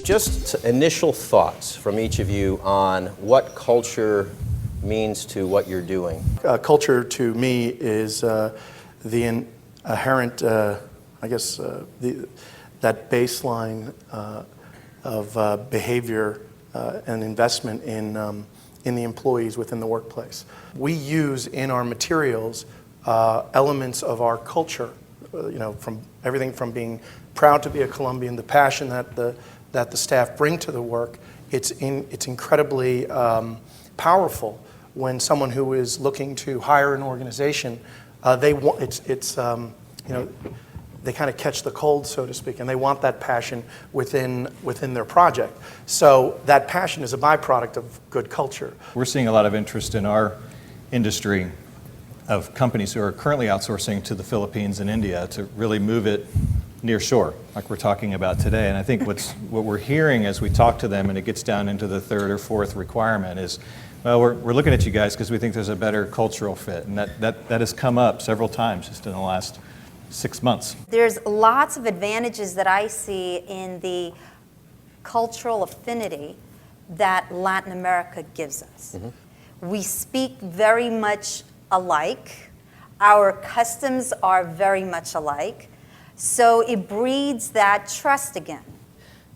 Just initial thoughts from each of you on what culture means to what you're doing. Culture to me is the inherent, that baseline of behavior and investment in the employees within the workplace. We use in our materials elements of our culture, from everything from being proud to be a Colombian, the passion that the staff bring to the work. It's incredibly powerful when someone who is looking to hire an organization, they kind of catch the cold, so to speak, and they want that passion within their project. So that passion is a byproduct of good culture. We're seeing a lot of interest in our industry of companies who are currently outsourcing to the Philippines and India to really move it near shore, like we're talking about today. And I think what we're hearing as we talk to them, and it gets down into the third or fourth requirement, is, well, we're looking at you guys because we think there's a better cultural fit. And that has come up several times just in the last 6 months. There's lots of advantages that I see in the cultural affinity that Latin America gives us. Mm-hmm. We speak very much alike. Our customs are very much alike. So it breeds that trust again.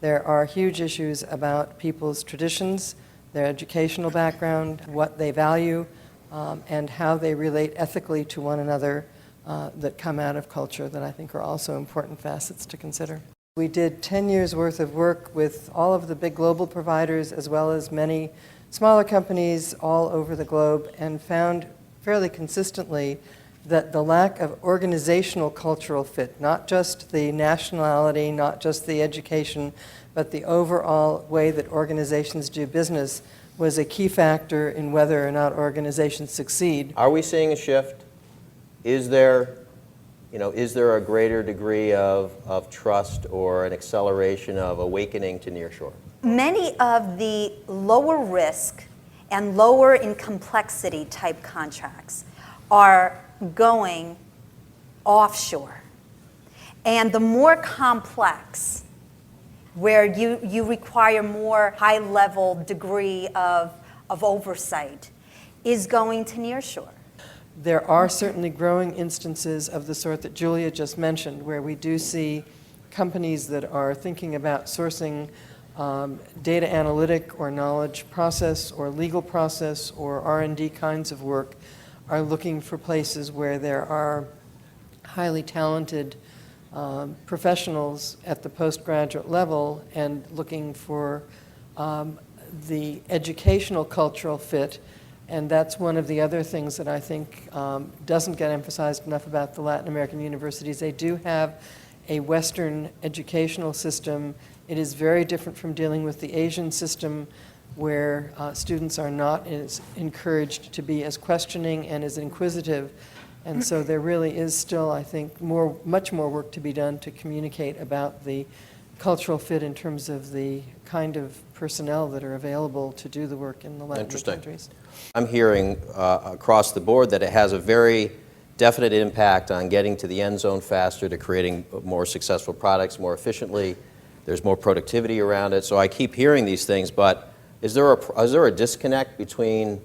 There are huge issues about people's traditions, their educational background, what they value, and how they relate ethically to one another that come out of culture that I think are also important facets to consider. We did 10 years worth of work with all of the big global providers as well as many smaller companies all over the globe, and found fairly consistently that the lack of organizational cultural fit, not just the nationality, not just the education, but the overall way that organizations do business, was a key factor in whether or not organizations succeed. Are we seeing a shift? Is there a greater degree of trust or an acceleration of awakening to nearshore? Many of the lower risk and lower in complexity type contracts are going offshore. And the more complex, where you require more high-level degree of oversight, is going to nearshore. There are certainly growing instances of the sort that Julia just mentioned, where we do see companies that are thinking about sourcing data analytic or knowledge process or legal process or R&D kinds of work, are looking for places where there are highly talented professionals at the postgraduate level, and looking for the educational cultural fit. And that's one of the other things that I think doesn't get emphasized enough about the Latin American universities. They do have a Western educational system. It is very different from dealing with the Asian system, where students are not as encouraged to be as questioning and as inquisitive. And so there really is still, I think, much more work to be done to communicate about the cultural fit in terms of the kind of personnel that are available to do the work in the Latin countries. I'm hearing across the board that it has a very definite impact on getting to the end zone faster, to creating more successful products more efficiently. There's more productivity around it. So I keep hearing these things, but is there a disconnect between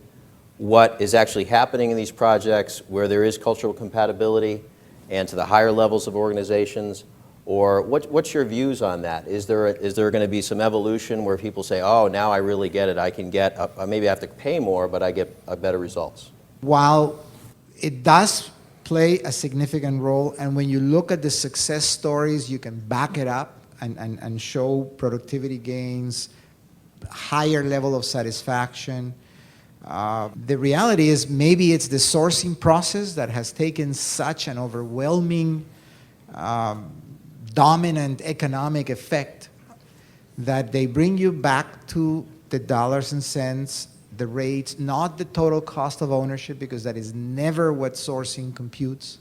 what is actually happening in these projects where there is cultural compatibility and to the higher levels of organizations? Or what's your views on that? Is there going to be some evolution where people say, oh, now I really get it, I can get, maybe I have to pay more, but I get better results? While it does play a significant role, and when you look at the success stories, you can back it up and show productivity gains, higher level of satisfaction. The reality is maybe it's the sourcing process that has taken such an overwhelming dominant economic effect that they bring you back to the dollars and cents, the rates, not the total cost of ownership, because that is never what sourcing computes.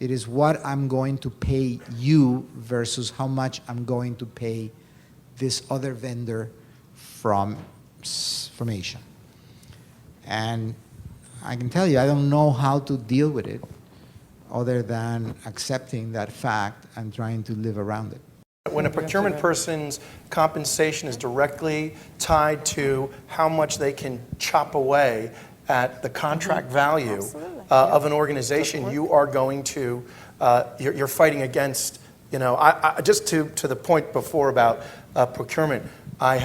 It is what I'm going to pay you versus how much I'm going to pay this other vendor from Asia. And I can tell you, I don't know how to deal with it other than accepting that fact and trying to live around it. When a procurement person's compensation is directly tied to how much they can chop away at the contract value of an organization, you are going to, you're fighting against, you know, just to the point before about procurement, I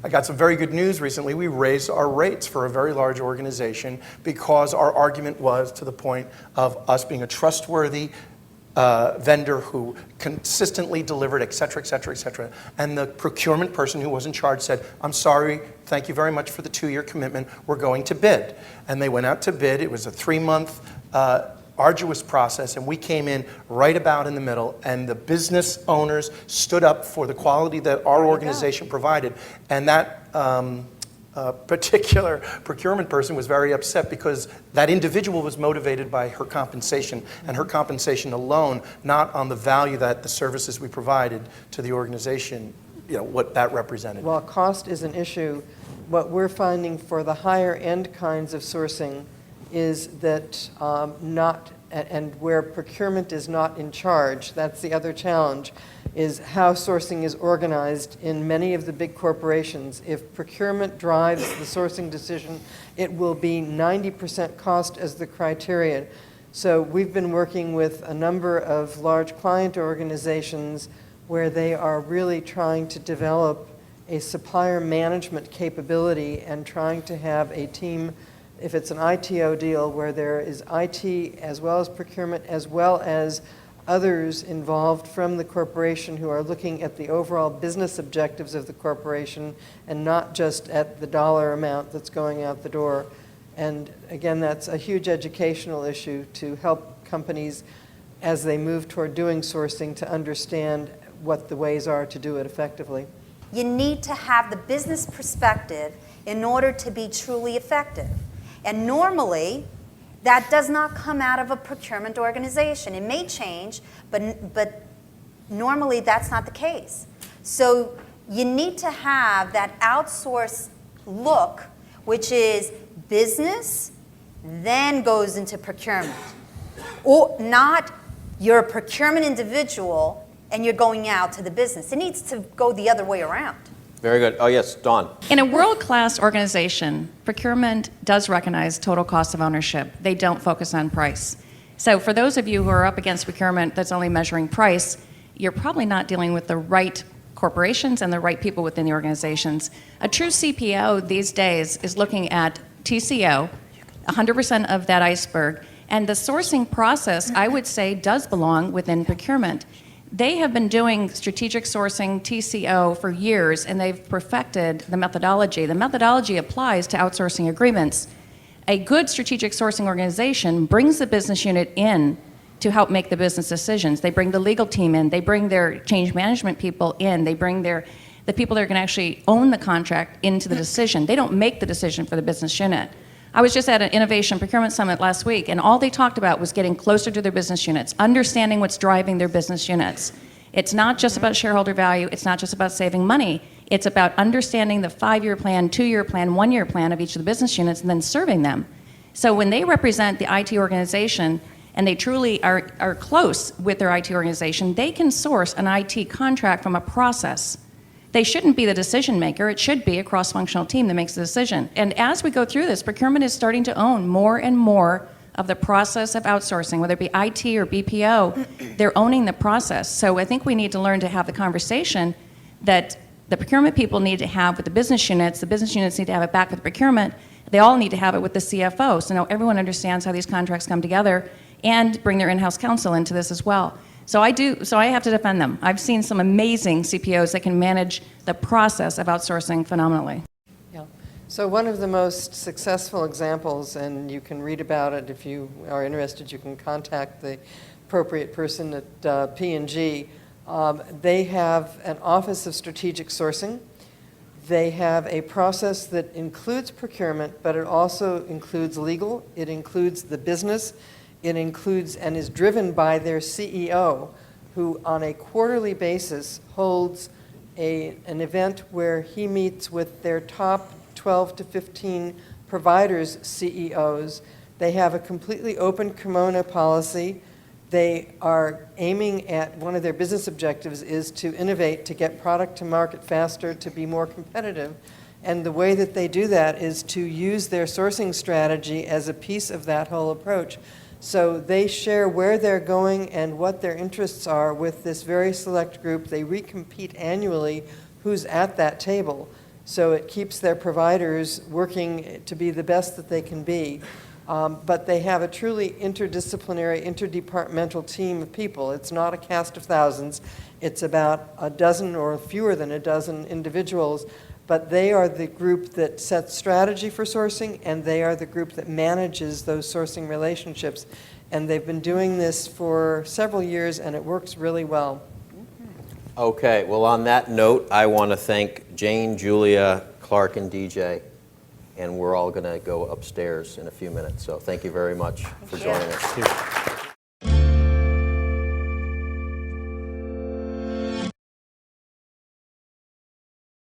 got some very good news recently. We raised our rates for a very large organization because our argument was to the point of us being a trustworthy vendor who consistently delivered, et cetera, et cetera, et cetera. And the procurement person who was in charge said, I'm sorry, thank you very much for the 2-year commitment, we're going to bid. And they went out to bid. It was a 3-month arduous process, and we came in right about in the middle, and the business owners stood up for the quality that our organization provided. And that particular procurement person was very upset because that individual was motivated by her compensation, and her compensation alone, not on the value that the services we provided to the organization, you know, what that represented. While cost is an issue, what we're finding for the higher end kinds of sourcing is that and where procurement is not in charge, that's the other challenge, is how sourcing is organized in many of the big corporations. If procurement drives the sourcing decision, it will be 90% cost as the criterion. So we've been working with a number of large client organizations where they are really trying to develop a supplier management capability and trying to have a team, if it's an ITO deal, where there is IT as well as procurement as well as others involved from the corporation who are looking at the overall business objectives of the corporation and not just at the dollar amount that's going out the door. And again, that's a huge educational issue to help companies as they move toward doing sourcing to understand what the ways are to do it effectively. You need to have the business perspective in order to be truly effective. And normally, that does not come out of a procurement organization. It may change, but normally that's not the case. So you need to have that outsource look, which is business, then goes into procurement. Or not, you're a procurement individual and you're going out to the business. It needs to go the other way around. Very good. Oh, yes, Dawn. In a world-class organization, procurement does recognize total cost of ownership. They don't focus on price. So for those of you who are up against procurement that's only measuring price, you're probably not dealing with the right corporations and the right people within the organizations. A true CPO these days is looking at TCO, 100% of that iceberg, and the sourcing process, I would say, does belong within procurement. They have been doing strategic sourcing, TCO, for years, and they've perfected the methodology. The methodology applies to outsourcing agreements. A good strategic sourcing organization brings the business unit in to help make the business decisions. They bring the legal team in. They bring their change management people in. They bring the people that are going to actually own the contract into the decision. They don't make the decision for the business unit. I was just at an Innovation Procurement Summit last week, and all they talked about was getting closer to their business units, understanding what's driving their business units. It's not just about shareholder value. It's not just about saving money. It's about understanding the 5-year plan, 2-year plan, 1-year plan of each of the business units and then serving them. So when they represent the IT organization and they truly are close with their IT organization, they can source an IT contract from a process. They shouldn't be the decision maker. It should be a cross-functional team that makes the decision. And as we go through this, procurement is starting to own more and more of the process of outsourcing, whether it be IT or BPO. They're owning the process. So I think we need to learn to have the conversation that the procurement people need to have with the business units. The business units need to have it back with procurement. They all need to have it with the CFO. So now everyone understands how these contracts come together and bring their in-house counsel into this as well. So I have to defend them. I've seen some amazing CPOs that can manage the process of outsourcing phenomenally. Yeah. So one of the most successful examples, and you can read about it if you are interested, you can contact the appropriate person at P&G. They have an Office of Strategic Sourcing. They have a process that includes procurement, but it also includes legal, it includes the business, it includes and is driven by their CEO, who on a quarterly basis holds an event where he meets with their top 12 to 15 providers' CEOs. They have a completely open kimono policy. They are aiming at, one of their business objectives is to innovate, to get product to market faster, to be more competitive. And the way that they do that is to use their sourcing strategy as a piece of that whole approach. So they share where they're going and what their interests are with this very select group. They recompete annually who's at that table. So it keeps their providers working to be the best that they can be. But they have a truly interdisciplinary, interdepartmental team of people. It's not a cast of thousands. It's about a dozen or fewer than a dozen individuals. But they are the group that sets strategy for sourcing, and they are the group that manages those sourcing relationships. And they've been doing this for several years, and it works really well. Okay, well, on that note, I want to thank Jane, Julia, Clark, and DJ, and we're all going to go upstairs in a few minutes. So thank you very much for joining us.